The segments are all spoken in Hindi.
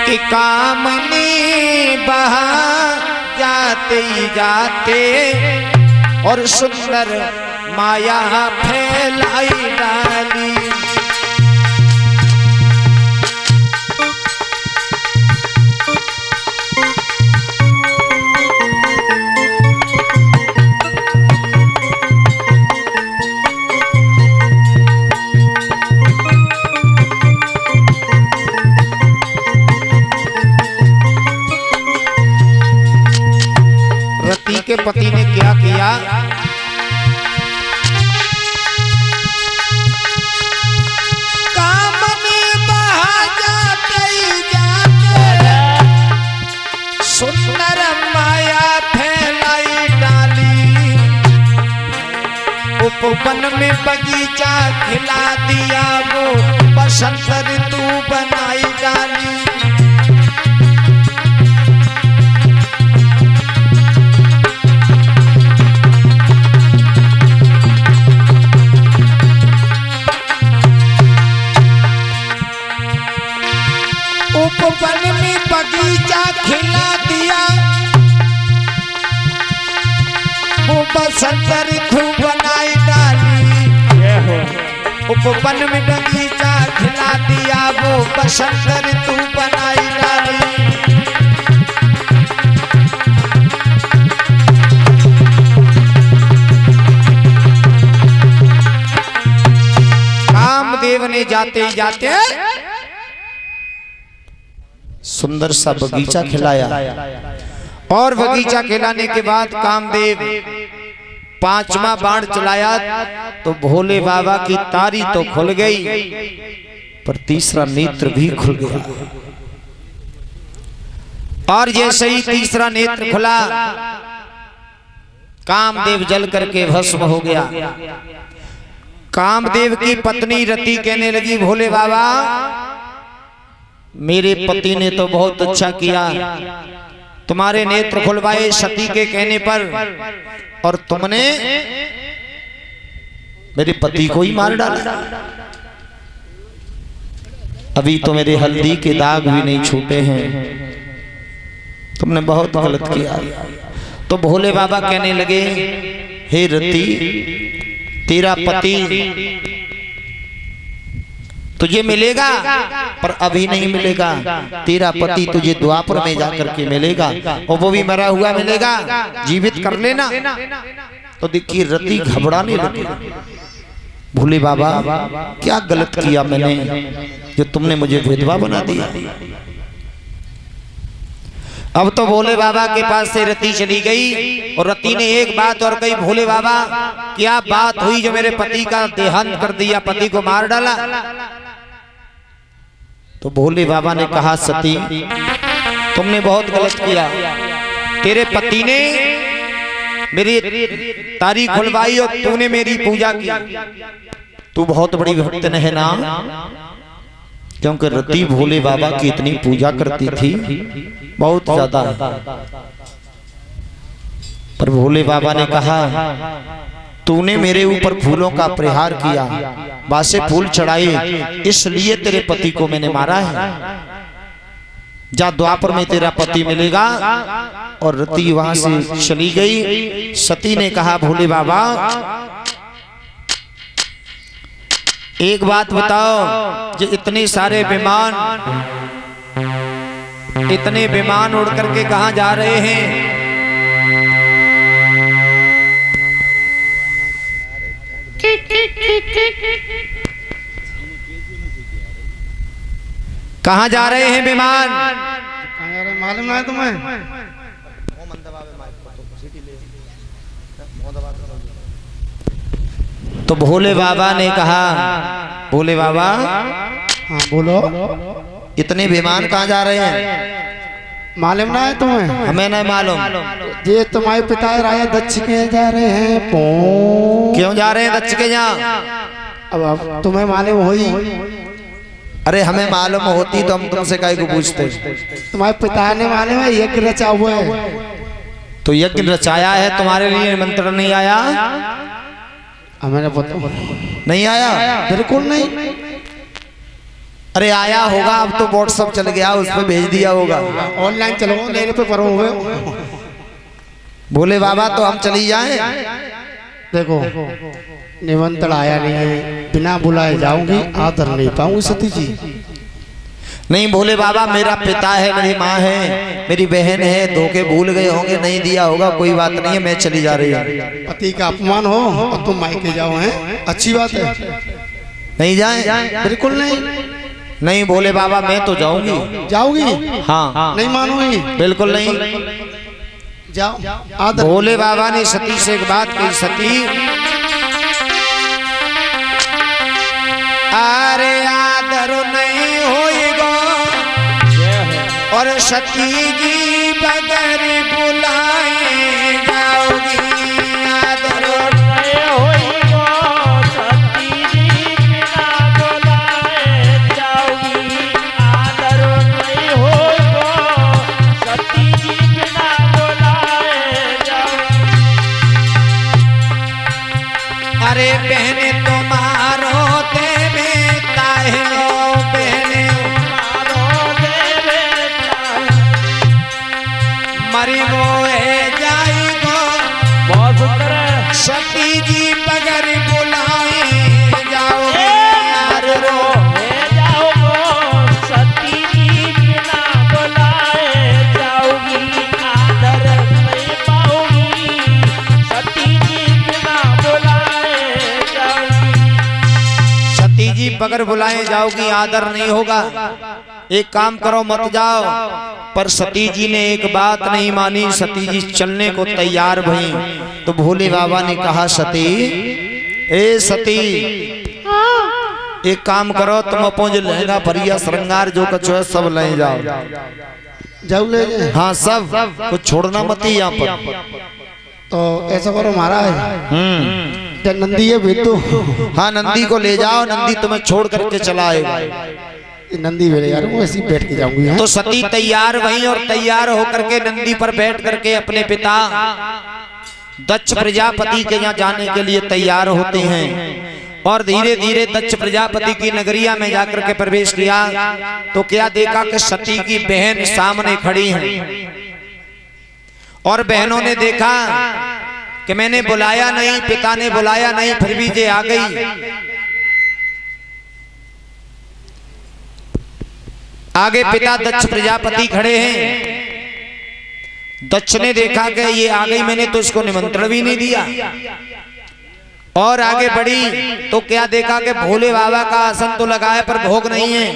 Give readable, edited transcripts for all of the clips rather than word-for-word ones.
कि कामनी बहा जाते जाते और सुंदर माया फैलाई डाली। रति के पति ने क्या किया? कामनी बहा जाते जाते सुंदर माया फैलाई डाली। उपवन में बगीचा खिला दिया वो बसंत ऋतु बनाई डाली। उपवन में बगीचा खिला दिया वो बसंत ऋतु बनाई डाली। उपवन में बगीचा खिला दिया वो बसंत ऋतु बनाई डाली। कामदेव ने जाते जाते सुंदर सा बगीचा खिलाया और बगीचा खिलाने के बाद कामदेव पांचवा बाण चलाया तो भोले बाबा की तारी तो खुल गई पर तीसरा नेत्र भी खुल गया। और जैसे ही तीसरा नेत्र खुला कामदेव जल करके भस्म हो गया। कामदेव की पत्नी रति कहने लगी, भोले बाबा मेरे पति ने तो बहुत अच्छा किया, तुम्हारे नेत्र खुलवाए सती के कहने पर, और तुमने मेरे पति को ही मार डाला। अभी तो मेरे हल्दी के दाग भी नहीं छूटे हैं, तुमने बहुत गलत किया। तो भोले बाबा कहने लगे, हे रति तेरा पति तुझे मिलेगा पर अभी नहीं मिलेगा, तेरा पति तुझे द्वापर में जाकर के मिलेगा और वो भी मरा हुआ मिलेगा, जीवित कर लेना। तो देखिए रति घबराने लगी, भोले बाबा क्या गलत किया मैंने जो तुमने मुझे विधवा बना दिया। अब तो भोले बाबा के पास से रति चली गई और रति ने एक बात और कही, भोले बाबा क्या बात हुई जो मेरे पति का देहांत कर दिया, पति को मार डाला। तो भोले बाबा ने कहा, सती तुमने बहुत गलत किया, तेरे पति ने मेरी तारी खुलवाई और तूने मेरी पूजा की। तू बहुत बड़ी भक्तन है ना, क्योंकि रति भोले बाबा की इतनी पूजा करती थी, बहुत ज्यादा। पर भोले बाबा ने कहा, तूने मेरे ऊपर फूलों का प्रहार किया, बासे फूल चढ़ाए, इसलिए तेरे पति को मैंने मारा है। जा द्वापर में तेरा पति मिलेगा। और रति वहां से चली गई। सती ने कहा, भोले बाबा एक बात बताओ, जो इतने सारे विमान उड़ करके कहां जा रहे हैं? कहां जा रहे हैं विमान? मालूम ना है तुम्हें? तो भोले बाबा ने कहा, भोले बाबा हाँ बोलो, इतने विमान कहां जा रहे हैं? मालूम ना है तुम्हें? हमें नहीं मालूम। ये तुम्हारे पिता राजा दक्ष के जा रहे हैं। क्यों जा रहे हैं दक्ष के यहाँ? अब तुम्हें मालूम हुई? अरे हमें मालूम होती तो हम तुमसे काहे को पूछते? तुम्हारे पिता ने मालूम है यज्ञ रचा हुआ है। तो यज्ञ रचाया है, तुम्हारे लिए निमंत्रण नहीं आया? हमें पता नहीं आया? बिल्कुल नहीं। अरे आया होगा, अब तो व्हाट्सएप चल गया, उस पर भेज दिया होगा। ऑनलाइन चलो मेरे पे परो हुए। भोले बाबा तो हम चली जाए। देखो निमंत्रण आया नहीं है, बिना बुलाए जाऊंगी, आदर नहीं पाऊंगी सती जी। नहीं भोले बाबा, मेरा पिता है, मेरी माँ है, मेरी बहन है, धोखे भूल गए होंगे, नहीं दिया होगा, कोई बात नहीं है, मैं चली जा रही हूँ। पति का अपमान हो और तुम मायके जाओ, हैं अच्छी बात है। नहीं जाए? बिल्कुल नहीं। नहीं भोले बाबा, मैं तो जाऊंगी। जाओगी? हाँ। नहीं मानूंगी? बिल्कुल नहीं। जाओ। आदर। भोले बाबा ने सती से एक बात कही, सती अरे आदर नहीं होएगा और सती जी बगैर बुलाए जाओगी। आदर नहीं होएगा, सती जी बिना बुलाए जाओगी। आदर नहीं होएगा, सती जी बिना बुलाए जाओगी। अरे बहने तुम्हारो मरी मोए जाएगो सती जी बगैर बुलाए जाओगे। रो जाओगो सती जी बिना बुलाए जाओगी। आदर नहीं पाओगी, सती जी बिना बुलाए जाओगी। सती जी बगैर बुलाए जाओगी, आदर नहीं होगा। एक काम करो, मत जाओ। पर सती जी ने एक बात नहीं मानी, सती जी चलने को तैयार भई। तो भोले बाबा ने कहा, सती ए सती, एक काम करो, तुम अपन जो लहंगा भरिया श्रृंगार जो कछु है सब ले जाओ। जाओ ले जाए। हाँ सब, कुछ छोड़ना मत ही यहाँ पर। तो ऐसा करो महाराज, नंदी है भेजो। हाँ नंदी को ले जाओ, नंदी तुम्हें छोड़ करके चला आएगा। नंदी मेरे यार, वो ऐसी बैठ के जाऊंगी। तो सती तैयार वहीं और तैयार होकर के नंदी पर बैठ करके अपने पिता दक्ष प्रजापति के यहाँ जाने के लिए तैयार होते हैं। और धीरे धीरे दक्ष प्रजापति की नगरिया में जाकर के प्रवेश किया तो क्या देखा कि सती की बहन सामने खड़ी है। और बहनों ने देखा कि मैंने बुलाया नहीं, पिता ने बुलाया नहीं, फिर भी ये आ गई। आगे पिता दक्ष प्रजापति खड़े हैं। दक्ष ने देखा कि ये आ गई, मैंने तो इसको निमंत्रण भी नहीं दिया। और आगे बढ़ी तो क्या देखा कि भोले बाबा का आसन तो लगा है पर भोग नहीं है।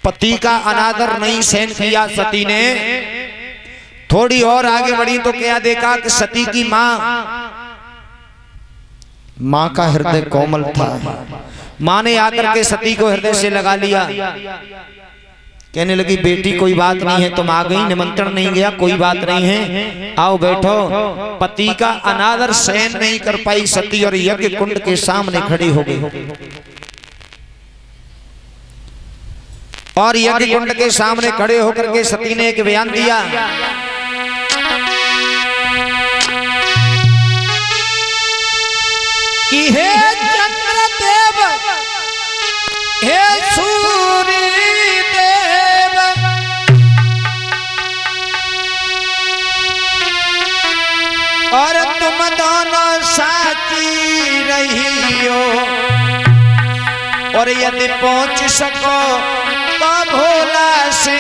पति का अनादर नहीं सहन किया सती ने। थोड़ी और आगे बढ़ी तो क्या देखा कि सती की माँ का हृदय कोमल था। माँ ने आकर के सती को हृदय से लगा लिया। कहने लगी, बेटी कोई बात नहीं है, तुम आ गई, निमंत्रण नहीं गया, कोई बात नहीं है, आओ बैठो। पति का अनादर सहन नहीं कर पाई सती और यज्ञ कुंड के सामने खड़ी हो गई। और यज्ञ कुंड के सामने खड़े होकर के सती ने एक बयान दिया कि हे चंद्रदेव, हे सूर्य देव, और तुम दोनों साथी रही हो। और यदि पहुंच सको तो भोला से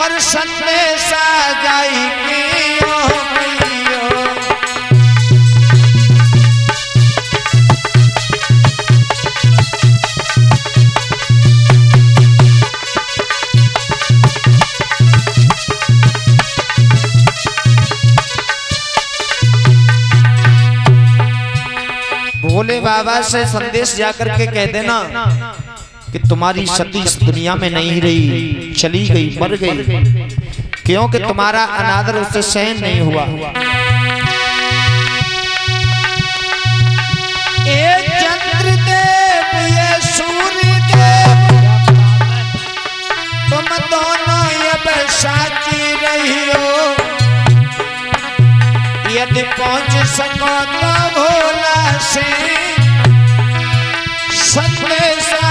और संदेशा जाई के भोले बाबा से संदेश जाकर के कह देना कि तुम्हारी सती इस दुनिया में नहीं रही, चली गई, मर गई, क्योंकि तुम्हारा अनादर उससे सहन नहीं हुआ। ये चंद्रदेव, ये सूर्यदेव, तुम दोनों अब साथी रही हो। यदि पहुंच सको तो भोला से संदेशा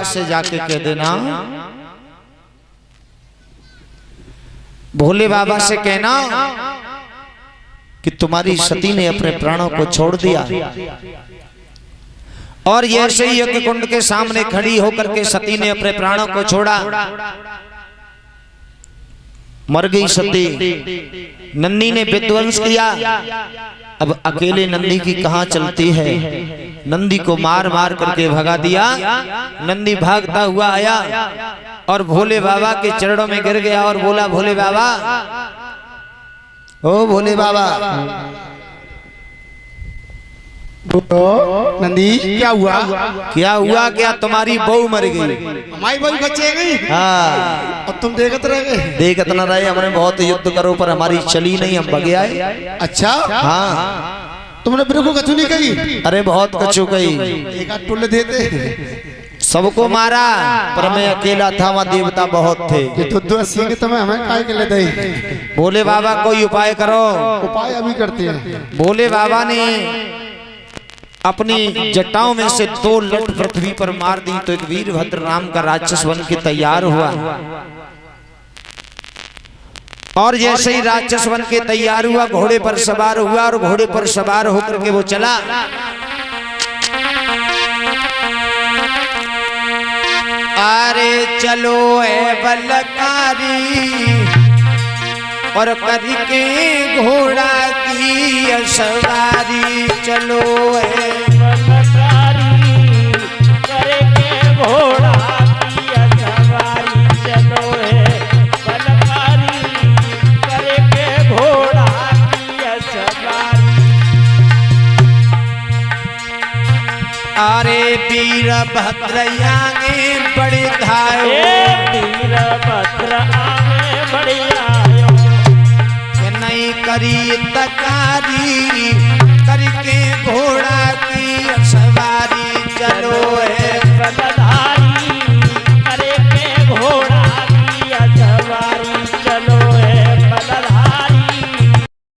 से जाके कह देना, भोले बाबा से कहना कि तुम्हारी सती ने अपने प्राणों को छोड़ दिया। और जैसे ही यज्ञ कुंड के सामने खड़ी होकर के सती ने अपने प्राणों को छोड़ा, मर गई सती। नंदी ने विध्वंस किया। अब अकेले नंदी की कहां चलती है। नंदी को मार मार करके भगा दिया। नंदी भागता हुआ आया और भोले बाबा के चरणों में गिर गया और बोला, भोले बाबा, ओ भोले बाबा। नंदी क्या हुआ? क्या हुआ? क्या तुम्हारी बहू मर गई? हमारी बहू बचे गई? हाँ। और तुम देखत रह गए? देखत न रहे, हमने बहुत युद्ध करो पर हमारी चली नहीं, हम भग आए। अच्छा हाँ। तुमने बिल्कुल कछु नहीं कही? अरे बहुत कछु कही। एक आध टुल्ले देते। सबको मारा पर मैं अकेला था, वहाँ देवता बहुत थे। ये तो 80 के तुम्हें हमें काय के ले दे। भोले बाबा कोई उपाय करो। उपाय अभी करते हैं। भोले बाबा ने अपनी जटाओं में से 2 लट पृथ्वी पर मार दी तो एक वीरभद्र नाम का राक्षस बन के तैयार हुआ। और जैसे ही राक्षस बन के तैयार हुआ, घोड़े पर सवार हुआ और घोड़े पर सवार होकर के वो चला। अरे चलो ए बलकारी और करके घोड़ा की सवारी, चलो ए बलकारी करके घोड़ा की सवारी, चलो ए बलकारी करके घोड़ा की सवारी। अरे वीरभद्र आगे बड़े धायो, वीरभद्र आगे बड़े आयो, नहीं करी तकारी